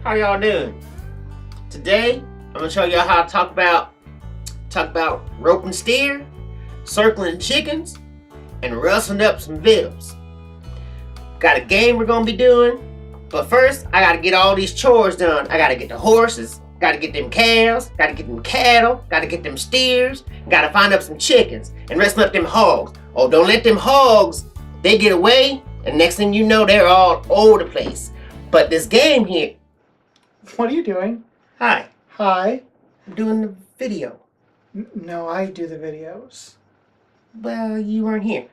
How y'all doing? Today, I'm gonna show y'all how to talk about roping steer, circling chickens, and rustling up some victuals. Got a game we're gonna be doing, but first, I gotta get all these chores done. I gotta get the horses, gotta get them cows, gotta get them cattle, gotta get them steers, gotta find up some chickens, and wrestle up them hogs. Oh, don't let them hogs, they get away, and next thing you know, they're all over the place. But this game here. What are you doing? Hi. Hi. I'm doing the video. No, I do the videos. Well, you weren't here.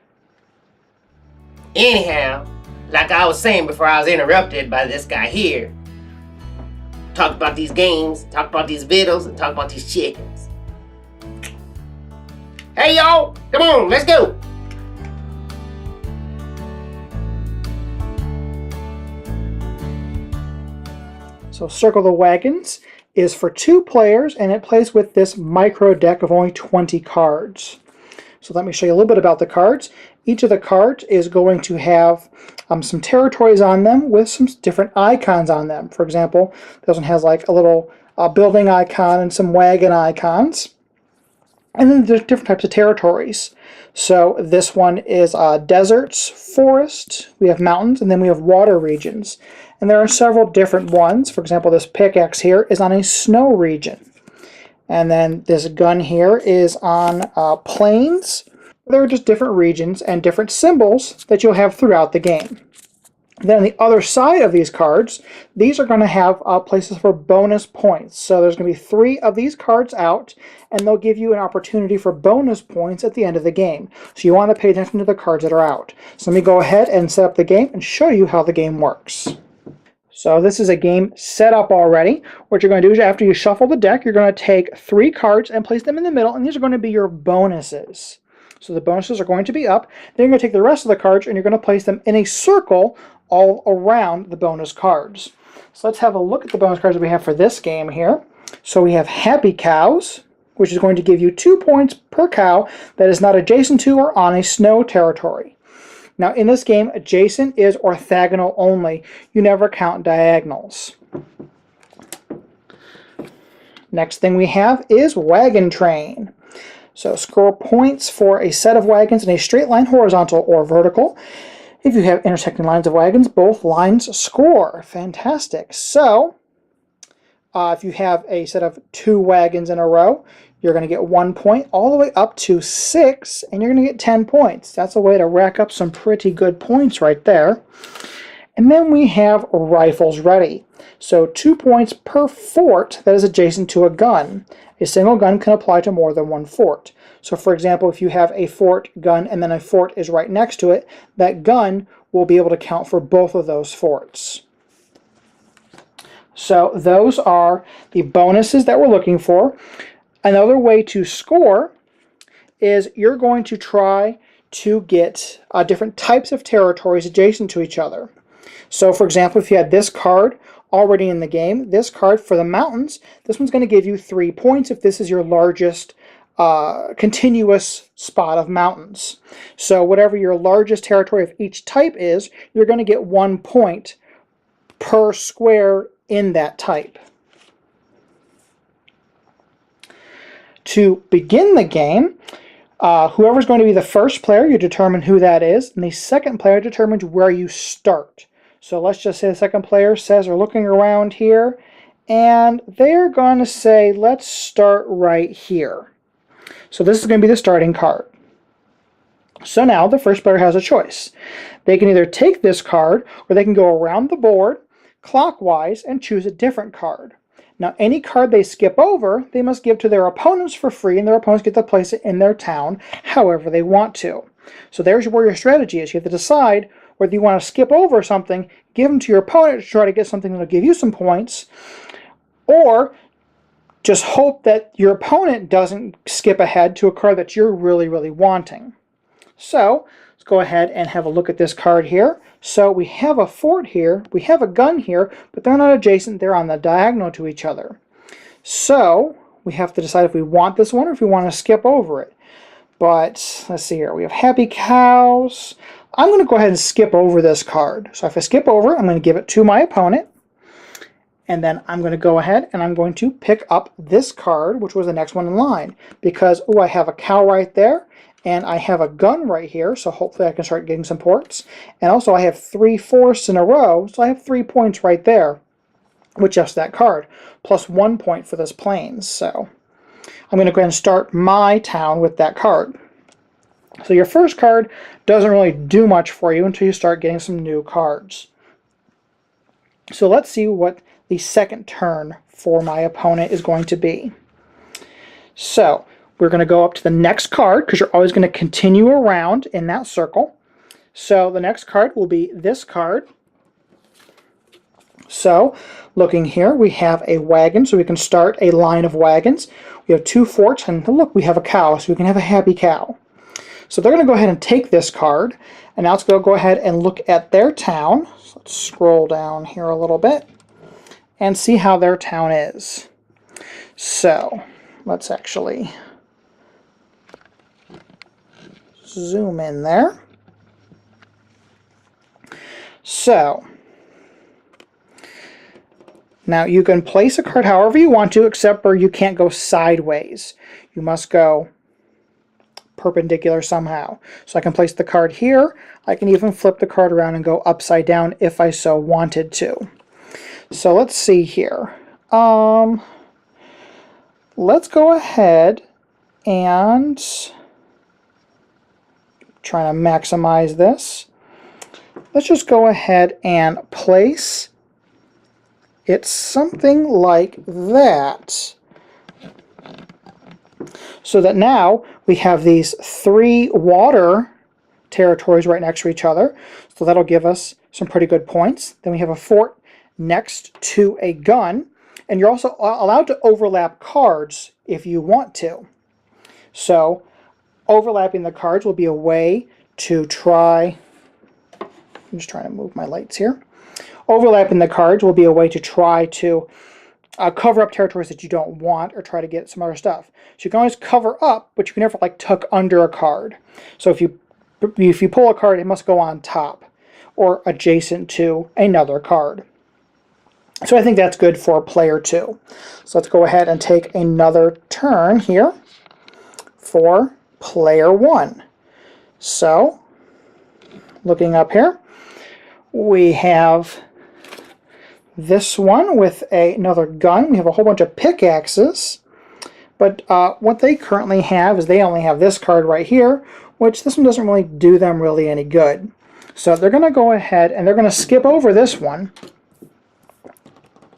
Anyhow, like I was saying before I was interrupted by this guy here, talk about these games, talk about these videos, and talk about these chickens. Hey y'all, come on, let's go. So Circle the Wagons is for 2 players, and it plays with this micro deck of only 20 cards. So let me show you a little bit about the cards. Each of the cards is going to have some territories on them with some different icons on them. For example, this one has like a little building icon and some wagon icons. And then there's different types of territories. So this one is deserts, forest, we have mountains, and then we have water regions. And there are several different ones. For example, this pickaxe here is on a snow region. And then this gun here is on plains. There are just different regions and different symbols that you'll have throughout the game. Then on the other side of these cards, these are going to have places for bonus points. So there's going to be 3 of these cards out, and they'll give you an opportunity for bonus points at the end of the game. So you want to pay attention to the cards that are out. So let me go ahead and set up the game and show you how the game works. So this is a game set up already. What you're going to do is after you shuffle the deck, you're going to take 3 cards and place them in the middle, and these are going to be your bonuses. So the bonuses are going to be up. Then you're going to take the rest of the cards and you're going to place them in a circle all around the bonus cards. So let's have a look at the bonus cards that we have for this game here. So we have Happy Cows, which is going to give you 2 points per cow that is not adjacent to or on a snow territory. Now in this game, adjacent is orthogonal only. You never count diagonals. Next thing we have is Wagon Train. So score points for a set of wagons in a straight line, horizontal or vertical. If you have intersecting lines of wagons, both lines score. Fantastic. So if you have a set of 2 wagons in a row, you're going to get 1 point all the way up to 6, and you're going to get 10 points. That's a way to rack up some pretty good points right there. And then we have Rifles Ready. So 2 points per fort that is adjacent to a gun. A single gun can apply to more than 1 fort. So for example, if you have a fort gun and then a fort is right next to it, that gun will be able to count for both of those forts. So those are the bonuses that we're looking for. Another way to score is you're going to try to get different types of territories adjacent to each other. So for example, if you had this card already in the game, this card for the mountains, this one's going to give you 3 points if this is your largest continuous spot of mountains. So whatever your largest territory of each type is, you're going to get 1 point per square in that type. To begin the game, whoever's going to be the first player, you determine who that is, and the second player determines where you start. So let's just say the second player says they're looking around here, and they're going to say, let's start right here. So this is going to be the starting card. So now the first player has a choice. They can either take this card, or they can go around the board clockwise and choose a different card. Now any card they skip over, they must give to their opponents for free, and their opponents get to place it in their town however they want to. So there's where your strategy is. You have to decide whether you want to skip over something, give them to your opponent to try to get something that will give you some points, or just hope that your opponent doesn't skip ahead to a card that you're really, really wanting. So let's go ahead and have a look at this card here. So we have a fort here, we have a gun here, but they're not adjacent, they're on the diagonal to each other. So we have to decide if we want this one or if we want to skip over it. But let's see here, we have Happy Cows. I'm going to go ahead and skip over this card. So if I skip over it, I'm going to give it to my opponent. And then I'm going to go ahead and I'm going to pick up this card, which was the next one in line, because, oh, I have a cow right there, and I have a gun right here, so hopefully I can start getting some points. And also I have 3 fourths in a row, so I have 3 points right there with just that card, plus 1 point for this plains. So I'm going to go ahead and start my town with that card. So your first card doesn't really do much for you until you start getting some new cards. So let's see what the second turn for my opponent is going to be. So we're going to go up to the next card, because you're always going to continue around in that circle. So the next card will be this card. So looking here, we have a wagon, so we can start a line of wagons. We have 2 forts, and look, we have a cow, so we can have a happy cow. So they're going to go ahead and take this card, and now let's go ahead and look at their town. So let's scroll down here a little bit and see how their town is. So let's actually zoom in there. So now you can place a card however you want to, except for you can't go sideways. You must go perpendicular somehow. So I can place the card here. I can even flip the card around and go upside down if I so wanted to. So let's see here. Let's go ahead and try to maximize this. Let's just go ahead and place it something like that. So that now we have these 3 water territories right next to each other. So that'll give us some pretty good points. Then we have a fort next to a gun. And you're also allowed to overlap cards if you want to. So overlapping the cards will be a way to try... I'm just trying to move my lights here. Overlapping the cards will be a way to try to cover up territories that you don't want, or try to get some other stuff. So you can always cover up, but you can never like tuck under a card. So if you pull a card, it must go on top or adjacent to another card. So I think that's good for player 2. So let's go ahead and take another turn here for player 1. So looking up here, we have this one with another gun. We have a whole bunch of pickaxes, but what they currently have is they only have this card right here, which this one doesn't really do them really any good. So they're going to go ahead and they're going to skip over this one,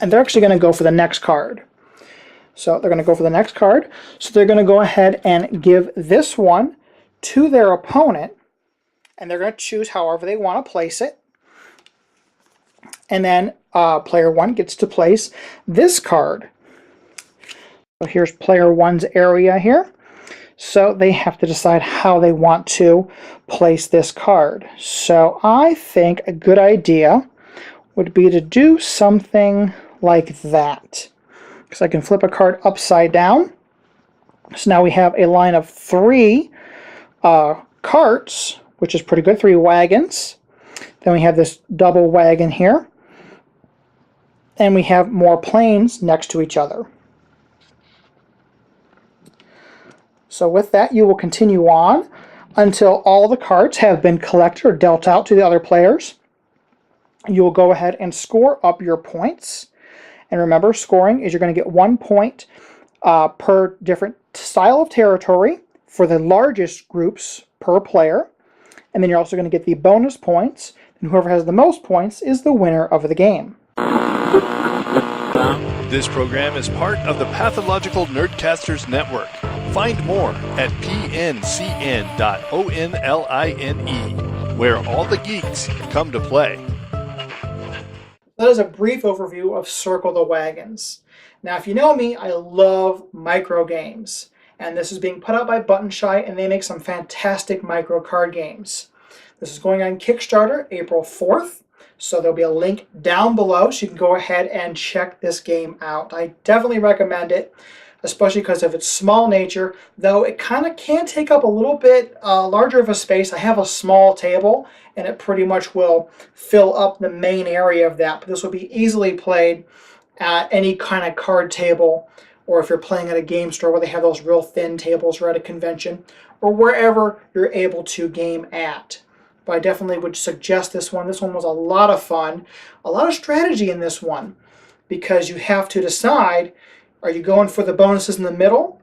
and they're actually going to go for the next card. So they're going to go for the next card. So they're going to go ahead and give this one to their opponent, and they're going to choose however they want to place it. And then player 1 gets to place this card. So here's player 1's area here. So they have to decide how they want to place this card. So I think a good idea would be to do something like that. Because I can flip a card upside down. So now we have a line of 3 carts, which is pretty good, 3 wagons. Then we have this double wagon here. And we have more plains next to each other. So with that, you will continue on until all the cards have been collected or dealt out to the other players. You will go ahead and score up your points. And remember, scoring is you're going to get 1 point per different style of territory for the largest groups per player. And then you're also going to get the bonus points. And whoever has the most points is the winner of the game. This program is part of the Pathological Nerdcasters Network. Find more at pncn.online, where all the geeks come to play. That is a brief overview of Circle the Wagons. Now, if you know me, I love micro games. And this is being put out by Button Shy, and they make some fantastic micro card games. This is going on Kickstarter April 4th. So there'll be a link down below so you can go ahead and check this game out. I definitely recommend it, especially because of its small nature, though it kind of can take up a little bit larger of a space. I have a small table, and it pretty much will fill up the main area of that. But this will be easily played at any kind of card table, or if you're playing at a game store where they have those real thin tables, or at a convention, or wherever you're able to game at. But I definitely would suggest this one. This one was a lot of fun, a lot of strategy in this one, because you have to decide, are you going for the bonuses in the middle?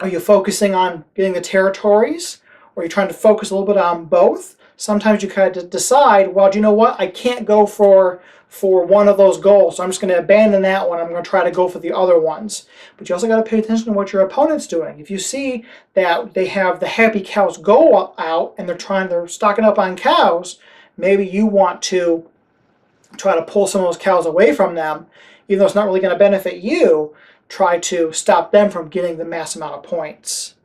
Are you focusing on getting the territories? Or are you trying to focus a little bit on both? Sometimes you kind of decide, well, do you know what? I can't go for one of those goals, so I'm just going to abandon that one. I'm going to try to go for the other ones. But you also got to pay attention to what your opponent's doing. If you see that they have the happy cows go out and they're stocking up on cows, maybe you want to try to pull some of those cows away from them, even though it's not really going to benefit you. Try to stop them from getting the mass amount of points.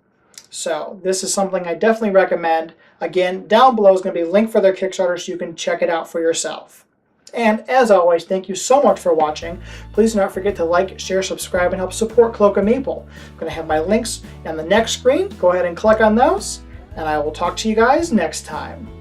So this is something I definitely recommend. Again, down below is going to be a link for their Kickstarter so you can check it out for yourself. And as always, thank you so much for watching. Please do not forget to like, share, subscribe, and help support Cloak and Meeple. I'm going to have my links on the next screen. Go ahead and click on those, and I will talk to you guys next time.